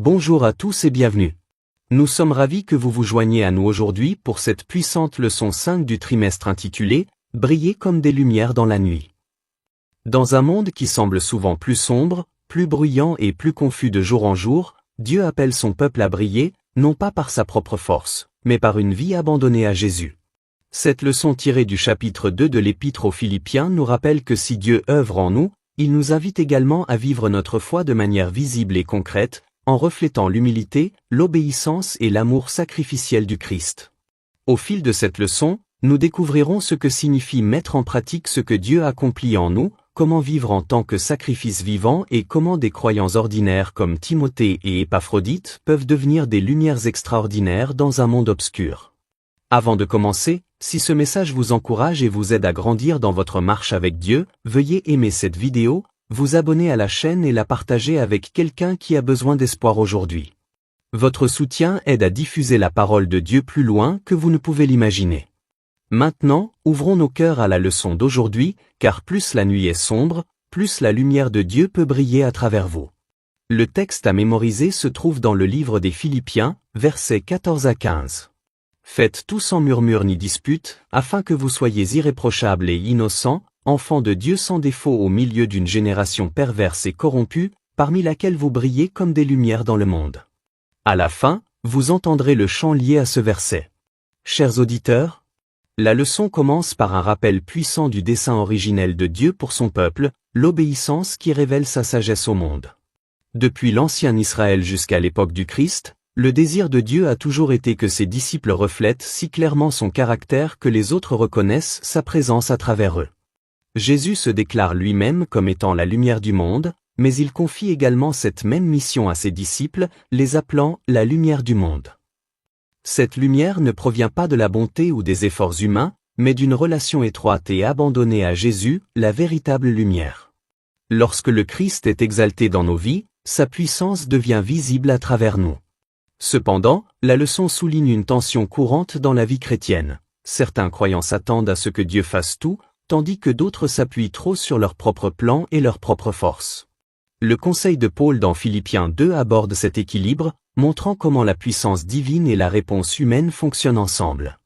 Bonjour à tous et bienvenue. Nous sommes ravis que vous vous joigniez à nous aujourd'hui pour cette puissante leçon 5 du trimestre intitulée « Briller comme des lumières dans la nuit ». Dans un monde qui semble souvent plus sombre, plus bruyant et plus confus de jour en jour, Dieu appelle son peuple à briller, non pas par sa propre force, mais par une vie abandonnée à Jésus. Cette leçon tirée du chapitre 2 de l'Épître aux Philippiens nous rappelle que si Dieu œuvre en nous, il nous invite également à vivre notre foi de manière visible et concrète, en reflétant l'humilité, l'obéissance et l'amour sacrificiel du Christ. Au fil de cette leçon, nous découvrirons ce que signifie mettre en pratique ce que Dieu accomplit en nous, comment vivre en tant que sacrifice vivant et comment des croyants ordinaires comme Timothée et Épaphrodite peuvent devenir des lumières extraordinaires dans un monde obscur. Avant de commencer, si ce message vous encourage et vous aide à grandir dans votre marche avec Dieu, veuillez aimer cette vidéo, vous abonner à la chaîne et la partager avec quelqu'un qui a besoin d'espoir aujourd'hui. Votre soutien aide à diffuser la parole de Dieu plus loin que vous ne pouvez l'imaginer. Maintenant, ouvrons nos cœurs à la leçon d'aujourd'hui, car plus la nuit est sombre, plus la lumière de Dieu peut briller à travers vous. Le texte à mémoriser se trouve dans le livre des Philippiens, versets 14 à 15. Faites tout sans murmure ni dispute, afin que vous soyez irréprochables et innocents, enfants de Dieu sans défaut au milieu d'une génération perverse et corrompue, parmi laquelle vous brillez comme des lumières dans le monde. À la fin, vous entendrez le chant lié à ce verset. Chers auditeurs, la leçon commence par un rappel puissant du dessein originel de Dieu pour son peuple, l'obéissance qui révèle sa sagesse au monde. Depuis l'ancien Israël jusqu'à l'époque du Christ, le désir de Dieu a toujours été que ses disciples reflètent si clairement son caractère que les autres reconnaissent sa présence à travers eux. Jésus se déclare lui-même comme étant la lumière du monde, mais il confie également cette même mission à ses disciples, les appelant la lumière du monde. Cette lumière ne provient pas de la bonté ou des efforts humains, mais d'une relation étroite et abandonnée à Jésus, la véritable lumière. Lorsque le Christ est exalté dans nos vies, sa puissance devient visible à travers nous. Cependant, la leçon souligne une tension courante dans la vie chrétienne. Certains croyants s'attendent à ce que Dieu fasse tout, tandis que d'autres s'appuient trop sur leur propre plan et leur propre force. Le conseil de Paul dans Philippiens 2 aborde cet équilibre, montrant comment la puissance divine et la réponse humaine fonctionnent ensemble.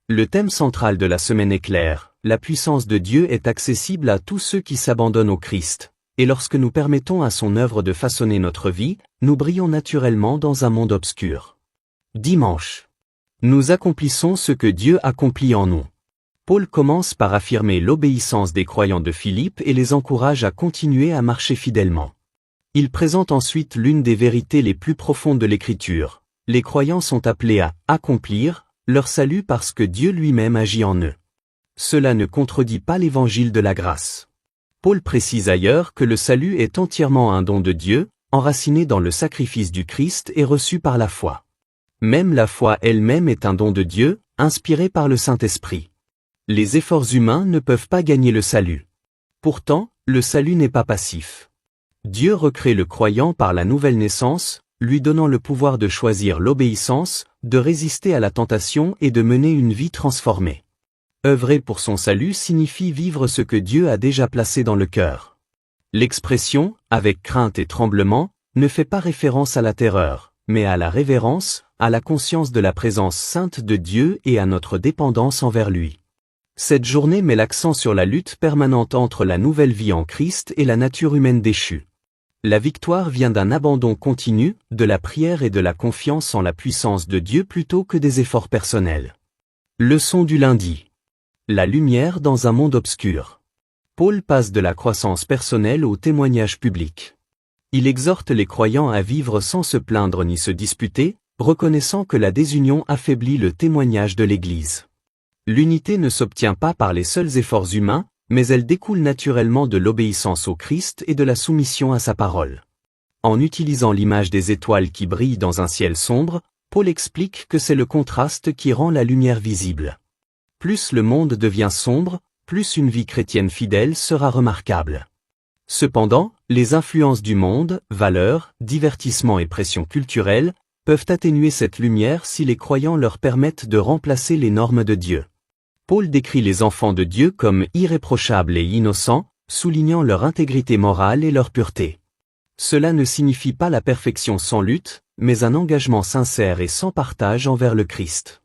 Le thème central de la semaine est clair, la puissance de Dieu est accessible à tous ceux qui s'abandonnent au Christ, et lorsque nous permettons à son œuvre de façonner notre vie, nous brillons naturellement dans un monde obscur. Dimanche. Nous accomplissons ce que Dieu accomplit en nous. Paul commence par affirmer l'obéissance des croyants de Philippe et les encourage à continuer à marcher fidèlement. Il présente ensuite l'une des vérités les plus profondes de l'Écriture. Les croyants sont appelés à accomplir leur salut parce que Dieu lui-même agit en eux. Cela ne contredit pas l'évangile de la grâce. Paul précise ailleurs que le salut est entièrement un don de Dieu, enraciné dans le sacrifice du Christ et reçu par la foi. Même la foi elle-même est un don de Dieu, inspiré par le Saint-Esprit. Les efforts humains ne peuvent pas gagner le salut. Pourtant, le salut n'est pas passif. Dieu recrée le croyant par la nouvelle naissance, lui donnant le pouvoir de choisir l'obéissance, de résister à la tentation et de mener une vie transformée. Œuvrer pour son salut signifie vivre ce que Dieu a déjà placé dans le cœur. L'expression « avec crainte et tremblement » ne fait pas référence à la terreur, mais à la révérence, à la conscience de la présence sainte de Dieu et à notre dépendance envers lui. Cette journée met l'accent sur la lutte permanente entre la nouvelle vie en Christ et la nature humaine déchue. La victoire vient d'un abandon continu, de la prière et de la confiance en la puissance de Dieu plutôt que des efforts personnels. Leçon du lundi. La lumière dans un monde obscur. Paul passe de la croissance personnelle au témoignage public. Il exhorte les croyants à vivre sans se plaindre ni se disputer, reconnaissant que la désunion affaiblit le témoignage de l'Église. L'unité ne s'obtient pas par les seuls efforts humains, mais elle découle naturellement de l'obéissance au Christ et de la soumission à sa parole. En utilisant l'image des étoiles qui brillent dans un ciel sombre, Paul explique que c'est le contraste qui rend la lumière visible. Plus le monde devient sombre, plus une vie chrétienne fidèle sera remarquable. Cependant, les influences du monde, valeurs, divertissements et pressions culturelles, peuvent atténuer cette lumière si les croyants leur permettent de remplacer les normes de Dieu. Paul décrit les enfants de Dieu comme irréprochables et innocents, soulignant leur intégrité morale et leur pureté. Cela ne signifie pas la perfection sans lutte, mais un engagement sincère et sans partage envers le Christ.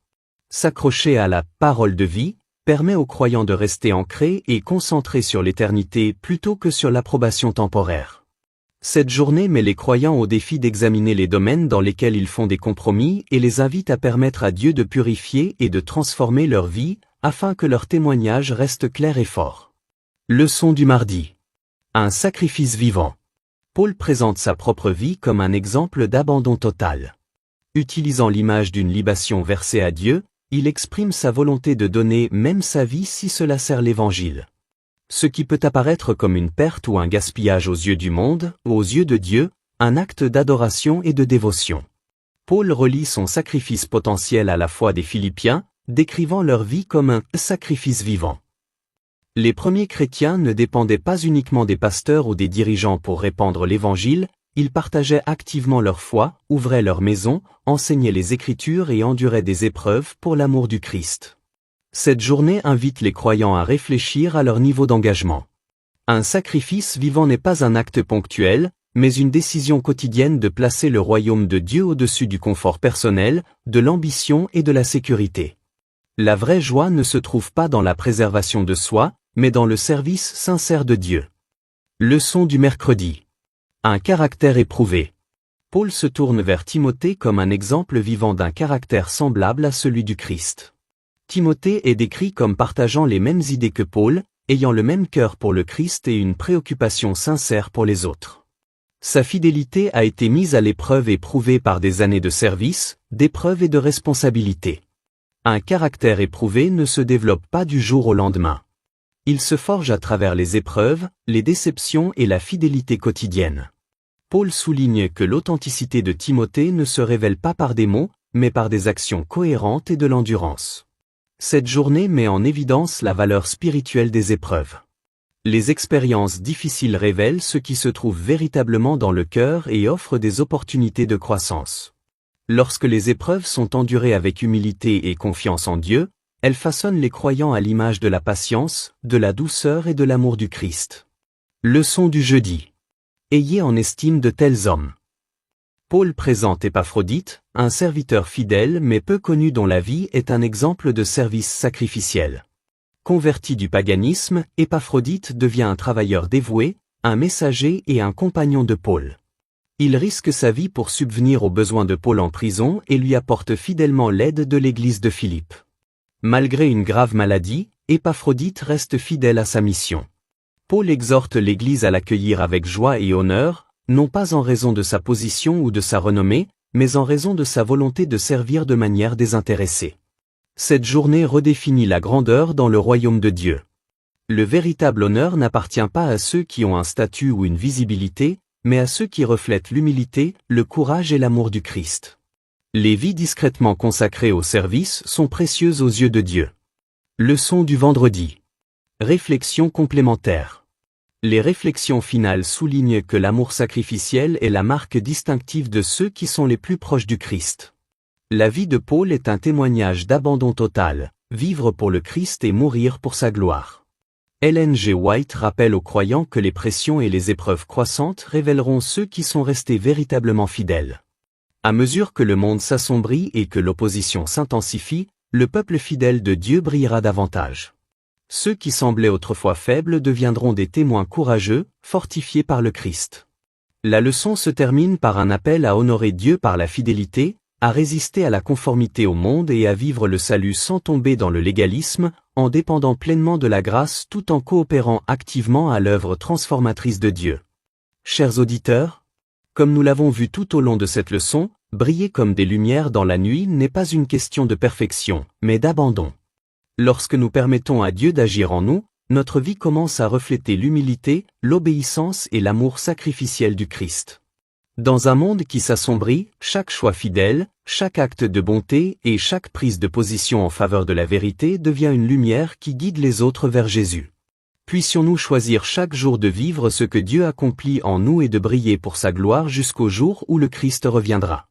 S'accrocher à la parole de vie permet aux croyants de rester ancrés et concentrés sur l'éternité plutôt que sur l'approbation temporaire. Cette journée met les croyants au défi d'examiner les domaines dans lesquels ils font des compromis et les invite à permettre à Dieu de purifier et de transformer leur vie, afin que leur témoignage reste clair et fort. Leçon du mardi. Un sacrifice vivant. Paul présente sa propre vie comme un exemple d'abandon total. Utilisant l'image d'une libation versée à Dieu, il exprime sa volonté de donner même sa vie si cela sert l'Évangile. Ce qui peut apparaître comme une perte ou un gaspillage aux yeux du monde, ou aux yeux de Dieu, un acte d'adoration et de dévotion. Paul relie son sacrifice potentiel à la foi des Philippiens, décrivant leur vie comme un sacrifice vivant. Les premiers chrétiens ne dépendaient pas uniquement des pasteurs ou des dirigeants pour répandre l'Évangile, ils partageaient activement leur foi, ouvraient leur maison, enseignaient les Écritures et enduraient des épreuves pour l'amour du Christ. Cette journée invite les croyants à réfléchir à leur niveau d'engagement. Un sacrifice vivant n'est pas un acte ponctuel, mais une décision quotidienne de placer le royaume de Dieu au-dessus du confort personnel, de l'ambition et de la sécurité. La vraie joie ne se trouve pas dans la préservation de soi, mais dans le service sincère de Dieu. Leçon du mercredi. Un caractère éprouvé. Paul se tourne vers Timothée comme un exemple vivant d'un caractère semblable à celui du Christ. Timothée est décrit comme partageant les mêmes idées que Paul, ayant le même cœur pour le Christ et une préoccupation sincère pour les autres. Sa fidélité a été mise à l'épreuve et prouvée par des années de service, d'épreuve et de responsabilité. Un caractère éprouvé ne se développe pas du jour au lendemain. Il se forge à travers les épreuves, les déceptions et la fidélité quotidienne. Paul souligne que l'authenticité de Timothée ne se révèle pas par des mots, mais par des actions cohérentes et de l'endurance. Cette journée met en évidence la valeur spirituelle des épreuves. Les expériences difficiles révèlent ce qui se trouve véritablement dans le cœur et offrent des opportunités de croissance. Lorsque les épreuves sont endurées avec humilité et confiance en Dieu, elles façonnent les croyants à l'image de la patience, de la douceur et de l'amour du Christ. Leçon du jeudi. Ayez en estime de tels hommes. Paul présente Épaphrodite, un serviteur fidèle mais peu connu dont la vie est un exemple de service sacrificiel. Converti du paganisme, Épaphrodite devient un travailleur dévoué, un messager et un compagnon de Paul. Il risque sa vie pour subvenir aux besoins de Paul en prison et lui apporte fidèlement l'aide de l'église de Philippe. Malgré une grave maladie, Épaphrodite reste fidèle à sa mission. Paul exhorte l'Église à l'accueillir avec joie et honneur, non pas en raison de sa position ou de sa renommée, mais en raison de sa volonté de servir de manière désintéressée. Cette journée redéfinit la grandeur dans le royaume de Dieu. Le véritable honneur n'appartient pas à ceux qui ont un statut ou une visibilité, mais à ceux qui reflètent l'humilité, le courage et l'amour du Christ. Les vies discrètement consacrées au service sont précieuses aux yeux de Dieu. Leçon du vendredi. Réflexion complémentaire. Les réflexions finales soulignent que l'amour sacrificiel est la marque distinctive de ceux qui sont les plus proches du Christ. La vie de Paul est un témoignage d'abandon total, vivre pour le Christ et mourir pour sa gloire. Ellen G. White rappelle aux croyants que les pressions et les épreuves croissantes révéleront ceux qui sont restés véritablement fidèles. À mesure que le monde s'assombrit et que l'opposition s'intensifie, le peuple fidèle de Dieu brillera davantage. Ceux qui semblaient autrefois faibles deviendront des témoins courageux, fortifiés par le Christ. La leçon se termine par un appel à honorer Dieu par la fidélité, à résister à la conformité au monde et à vivre le salut sans tomber dans le légalisme, en dépendant pleinement de la grâce tout en coopérant activement à l'œuvre transformatrice de Dieu. Chers auditeurs, comme nous l'avons vu tout au long de cette leçon, briller comme des lumières dans la nuit n'est pas une question de perfection, mais d'abandon. Lorsque nous permettons à Dieu d'agir en nous, notre vie commence à refléter l'humilité, l'obéissance et l'amour sacrificiel du Christ. Dans un monde qui s'assombrit, chaque choix fidèle, chaque acte de bonté et chaque prise de position en faveur de la vérité devient une lumière qui guide les autres vers Jésus. Puissions-nous choisir chaque jour de vivre ce que Dieu accomplit en nous et de briller pour sa gloire jusqu'au jour où le Christ reviendra.